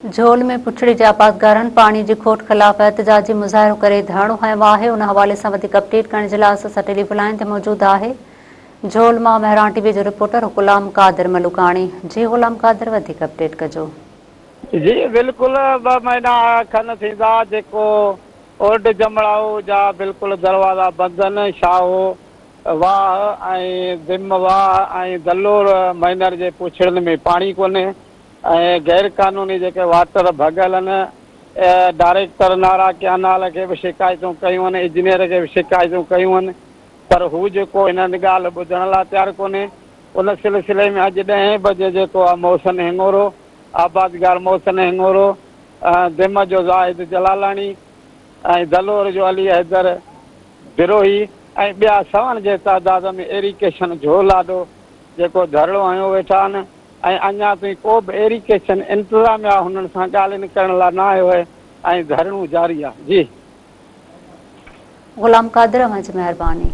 झोल में पुछड़ी जे आपातगारनि पाणी जी खोट ख़िलाफ़ एहतजाजी मुज़ाहिरो करे धरणो हयो आहे। उन हवाले सां वधीक अपडेट करण जे लाइ असां टेलीफोन लाइन ते मौजूद आहे झोल मां महरान टीवी जो रिपोर्टर ग़ुलाम क़ादिर मलुकाणी। जी ग़ुलाम क़ादिर, वधीक अपडेट कजो। जी बिल्कुल 2 महीना खन थींदा जेको ओल्ड जमड़ाऊ जा बिल्कुल दरवाज़ा बंद आहिनि। शाहो वाह ऐं दिम वाह ऐं दलोर महिनर जे पुछड़नि में पाणी कोन्हे ऐं गैर क़ानूनी जेके वाटर भॻल आहिनि। डायरेक्टर नारा कैनाल खे बि शिकायतूं कयूं आहिनि, इंजीनियर खे बि शिकायतूं कयूं आहिनि, पर हू जेको हिननि ॻाल्हि ॿुधण लाइ तयारु कोन्हे। उन सिलसिले में अॼु 10 बजे जेको आहे मोहसिन हिंगोरो, आबादगार मोहसिन हिंगोरो, दिम जो ज़ाहिद जलालाणी ऐं दलोर जो अली हैदर बिरोही ऐं ॿिया 100 जे तादाद में एरिकेशन झोलाॾो जेको धरणो हयो वेठा आहिनि ऐं अञा ताईं को बि एरिकेशन इंतिज़ामिया हुननि सां ॻाल्हियुनि करण लाइ न आयो आहे ऐं धरणो जारी आहे। जी ग़ुलाम क़ादिर, महिरबानी।